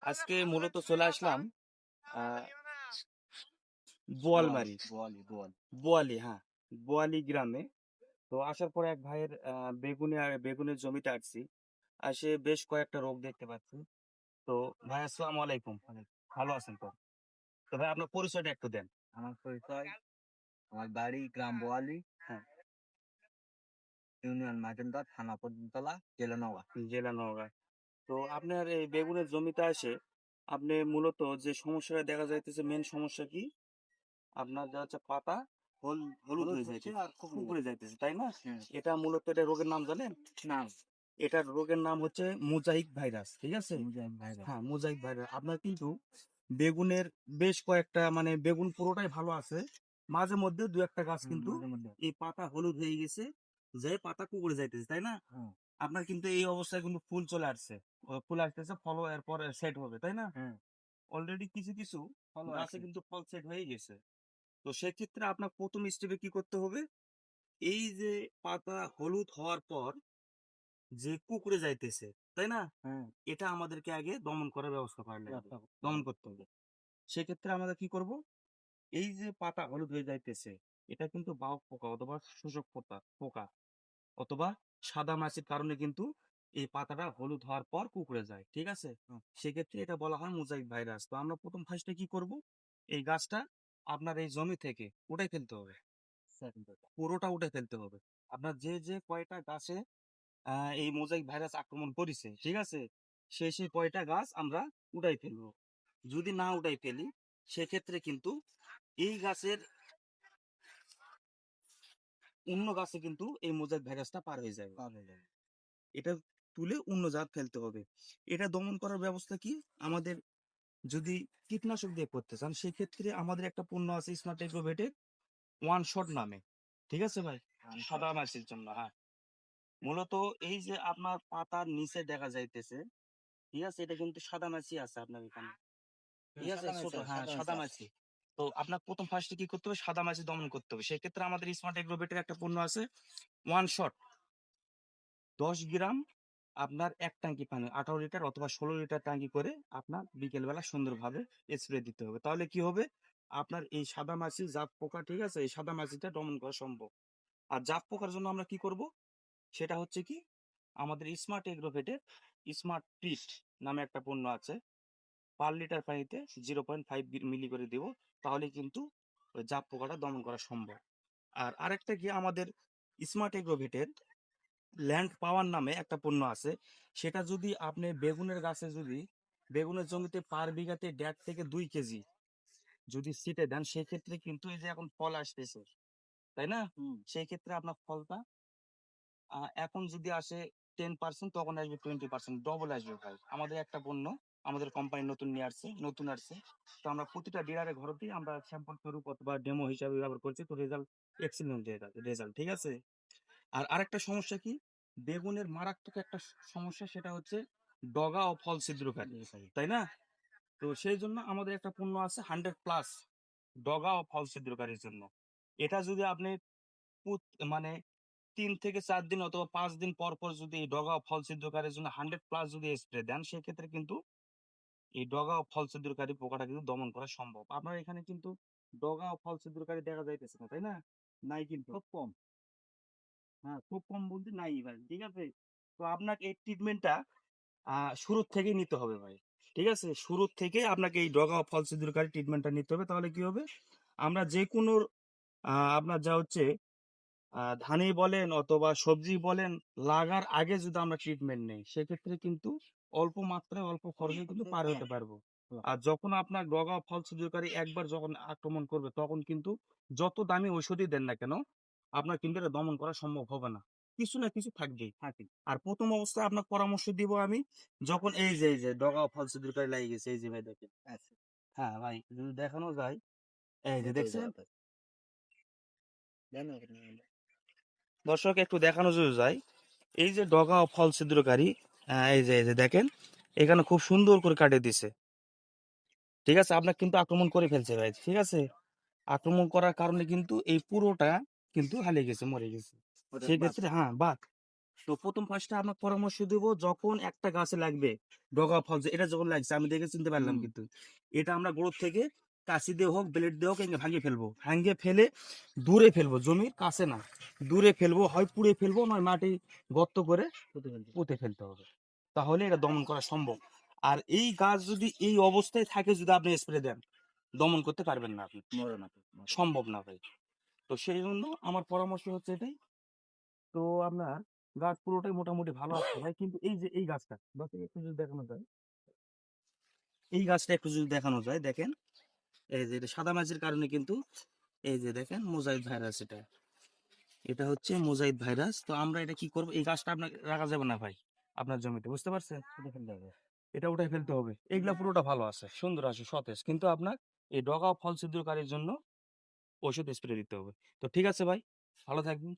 আজকে মূলত চলে আসলাম আহ, বোয়ালমারি বোয়ালি, হ্যাঁ, বোয়ালি গ্রামে। তো আসার পরে এক ভাইয়ের বেগুনের জমিতে আসছি। আসে বেশ কয়েকটা রোগ দেখতে পাচ্ছি। তো ভাই, আসসালামু আলাইকুম। ভালো আছেন তো? তো ভাই, আপনার পরিচয়টা একটু দেন। আমার পরিচয়, আমার বাড়ি গ্রাম বোয়ালি, হ্যাঁ। ইউনিয়ন মাইজনদা, থানা পর্যন্তলা, জেলা নওগাঁ। জেলা নওগাঁ। তো আপনার এই বেগুনের জমিতে আসে আপনি মূলত যে সমস্যাটা দেখা যাইতেছে, মেন সমস্যা কি? আপনার যা হচ্ছে পাতা হলুদ হলুদ হয়ে হচ্ছে যাইতেছে, আর কুঁকড়ে যাইতেছে, তাই না? হ্যাঁ, এটা মূলত, এটা রোগের নাম জানেন? না, এটার রোগের নাম হচ্ছে মোজাইক ভাইরাস, ঠিক আছে? মুজাহিদ ভাইরা। হ্যাঁ, মোজাইক ভাইরাস। আপনার কিন্তু বেগুনের বেশ কয়েকটা, মানে বেগুন পুরোটাই ভালো আছে, মাঝে মধ্যে দু একটা গাছ কিন্তু মাঝে মধ্যে। এই পাতা হলুদ হয়ে গেছে, যে পাতা কুঁকড়ে যাইতেছে, তাই না? হ্যাঁ, আপনার কিন্তু এই অবস্থায় কিন্তু ফুল চলে আসছে, ফুল আসতেছে, ফলও এরপর সেট হবে, তাই না? হ্যাঁ, অলরেডি কিছু কিছু ভালো গাছে আছে। কিন্তু ফল সেট হয়ে গেছে। তো সেক্ষেত্রে আপনার প্রথম স্টেপে কি করতে হবে? এই যে পাতা হলুদ হওয়ার পর যে কুঁকড়ে যাইতেছে, তাই না? হ্যাঁ, এটা আমাদেরকে আগে দমন করার ব্যবস্থা করা লাগবে, ব্যবসা করতে দমন হবে। করতে হবে। সেক্ষেত্রে আমরা কি করব? এই যে পাতা হলুদ হয়ে যাইতেছে, এটা কিন্তু বাহক পোকা অথবা শোষক পোকা অথবা সাদা মাছির কারণে কিন্তু এই পাতাটা হলুদ হওয়ার পর কুঁকড়ে যায়, ঠিক আছে? হুম, সেক্ষেত্রে এটা বলা হয় মোজাইক ভাইরাস। তো আমরা প্রথম ফার্স্টে কি করব? এই গাছটা আপনার এই জমি থেকে উঠাই ফেলতে হবে, second কথা। পুরোটা উঠে ফেলতে হবে। আপনার যে যে কয়টা গাছে এই মোজাইক ভাইরাস আক্রমণ করেছে, ঠিক আছে, সেই কয়টা গাছ আমরা উঠাই ফেলবো। যদি না উঠাই ফেলি, সেক্ষেত্রে কিন্তু এই গাছের অন্য গাছে কিন্তু এই মোজাইক ভাইরাসটা পার হয়ে যাবে। পার হয়ে যাবে। এটা তুলে অন্য জাত ফেলতে হবে। এটা দমন করার ব্যবস্থা কি? আমাদের যদি কীটনাশক দিয়ে করতে চান, সেক্ষেত্রে আমাদের একটা পণ্য আছে, স্মার্ট এগ্রোভেটের ওয়ান শট নামে, ঠিক আছে ভাই? আনসার। সাদা মাছির জন্য, হ্যাঁ। মূলত এই যে আপনার পাতার নিচে দেখা যাইতেছে, ঠিক আছে, এটা কিন্তু সাদা মাছি আছে আপনার এখানে, ঠিক আছে, সাদা ছোট, মাছি আছে, হ্যাঁ, সাদা মাছি সাদা আছে। মাছি। তো আপনার প্রথম ফার্স্টে কি করতে হবে? সাদা মাছি দমন করতে হবে। সেক্ষেত্রে আমাদের স্মার্ট এগ্রোভেটের একটা পণ্য আছে, ওয়ান শট, 10 গ্রাম, আপনার এক ট্যাঙ্কি পানি, 18 লিটার অথবা 16 লিটার ট্যাঙ্কি করে আপনার বিকেলবেলা সুন্দরভাবে স্প্রে দিতে হবে। তাহলে কি হবে? আপনার এই সাদা মাছি, জাপ পোকা, ঠিক আছে, এই সাদা মাছিটা দমন করা সম্ভব। আর জাপ পোকার জন্য আমরা কি করব? সেটা হচ্ছে কি, আমাদের স্মার্ট এগ্রোভেটের স্মার্ট ট্রিট নামে একটা পণ্য আছে, পার লিটার পানিতে 0.5 মিলি করে দেব। তাহলে কিন্তু ওই জাপ পোকাটা দমন করা সম্ভব। আর আরেকটা কি, আমাদের স্মার্ট এগ্রোভেটের ল্যান্ড পাওয়ার নামে একটা পণ্য আছে। সেটা যদি আপনি বেগুনের গাছে, যদি বেগুনের জমিতে পার বিঘাতে 1.5 থেকে 2 কেজি যদি ছিটে দেন, সেক্ষেত্রে কিন্তু এই যে এখন ফল আসতেছে, তাই না? হুম, সেই ক্ষেত্রে আপনার ফলটা এখন যদি আসে 10%, তখন আসবে 20%, ডবল আসবে ভাই। আমাদের একটা পণ্য আমাদের কোম্পানি নতুন আসছে। তো আমরা প্রতিটা ডিলারের ঘরতেই আমরা স্যাম্পল স্বরূপ অথবা ডেমো হিসাবে ব্যবহার করছি। তো রেজাল্ট এক্সিলেন্ট রেজাল্ট, ঠিক আছে? আর আরেকটা সমস্যা কি, বেগুনের মারাত্মক একটা সমস্যা, সেটা হচ্ছে ডগা ও ফল ছিদ্রকারী, তাই না? তো সেই জন্য আমাদের একটা পণ্য আছে 100+ ডগা ও ফল ছিদ্রকারীর জন্য। এটা যদি আপনি মানে 3 থেকে 4 দিন অথবা 5 দিন পর পর যদি এই ডগা ও ফল ছিদ্রকারীর জন্য 100+ যদি স্প্রে দেন, সেক্ষেত্রে কিন্তু এই ডগা ও ফল ছিদ্রকারী পোকাটা কিন্তু দমন করা সম্ভব। আপনার এখানে কিন্তু ডগা ও ফল ছিদ্রকারী দেখা যাইতেছে না, তাই না? নাই কিন্তু, খুব কম। হ্যাঁ, খুব কম বলতে নাই ভাই, ঠিক আছে? তো আপনাকে এই ট্রিটমেন্টটা শুরুর থেকেই নিতে হবে ভাই, ঠিক আছে? শুরুর থেকে আপনাকে এই ডগা ও ফল ছিদ্রকারী ট্রিটমেন্টটা নিতে হবে। তাহলে কি হবে? আমরা যে কোনো আপনার যা হচ্ছে ধানই বলেন অথবা সবজি বলেন, লাগার আগে যদি আমরা ট্রিটমেন্ট নেই, সেক্ষেত্রে কিন্তু অল্প মাত্রায় অল্প খরচে কিন্তু পার হতে পারবো। আর যখন আপনার ডগা ও ফল ছিদ্রকারী একবার যখন আক্রমণ করবে, তখন কিন্তু যত দামি ওষুধই দেন না কেন, আপনার কিন্তু এটা দমন করা সম্ভব হবে না। কিছু না কিছু থাকবেই। থাকে। আর প্রথম অবস্থায় আপনার পরামর্শ দিব আমি, যখন এই যে ডগা ও ফল ছিদ্রকারী লাগিয়ে গেছে, এই যে ভাই দেখেন, আছে। হ্যাঁ ভাই, যদি দেখানো যায়, এই যে দেখো এই দেখছেন, জায়গাটা। জানো কি না? দর্শক একটু দেখানো যদি যায়, এই যে ডগা ও ফল ছিদ্রকারী, এই যে দেখেন, এখানে খুব সুন্দর করে কাটিয়ে দিছে, ঠিক আছে? আপনার কিন্তু আক্রমণ করে ফেলছে ভাই, ঠিক আছে? আক্রমণ করার কারণে কিন্তু এই পুরোটা কিন্তু হারিয়ে গেছে, মরে গেছে। ওটা বাদ। সেক্ষেত্রে, হ্যাঁ, বাদ। তো প্রথম ফার্স্টে আপনার পরামর্শ দেব, যখন একটা গাছে লাগবে ডগা ফল, এটা যখন লাগছে আমি দেখে চিনতে পারলাম, হুম। কিন্তু এটা আমরা গোড় থেকে কাঁচি দিয়ে হোক ব্লেড দিয়ে হোক এঁকে ভাঙিয়ে ফেলবো, ভাঙিয়ে ফেলে দূরে ফেলবো, জমির কাছে না, দূরে ফেলবো, হয় পুড়ে ফেলবো নয় মাটি গর্ত করে পুঁতে ফেলতে হবে, তাহলে এটা দমন করা সম্ভব। আর এই গাছ যদি এই অবস্থায় থাকে, যদি আপনি স্প্রে দেন, দমন করতে পারবেন না আপনি, মরে না তো, সম্ভব না ভাই। তো সেই জন্য আমার পরামর্শ হচ্ছে এটাই। তো আপনার গাছ পুরোটাই মোটামুটি ভালো আছে ভাই, কিন্তু এই যে এই গাছটা দর্শক একটু যদি দেখানো যায়, এই গাছটা একটু যদি দেখানো যায়, দেখেন এই যে এটা সাদা মাছির কারণে কিন্তু, এই যে দেখেন মোজাইক ভাইরাস, এটা এটা হচ্ছে মোজাইক ভাইরাস। তো আমরা এটা কি করব, এই গাছটা আপনার রাখা যাবে না ভাই আপনার জমিতে, বুঝতে পারছেন, কেটে ফেলতে হবে। এটা উঠাই ফেলতে হবে। এগুলা পুরোটা ভালো আছে, সুন্দর আছে, সতেজ, কিন্তু আপনার এই ডগা ও ফল ছিদ্রকারীর জন্য ওষুধ স্প্রে দিতে হবে। তো ঠিক আছে ভাই, ভালো থাকবেন।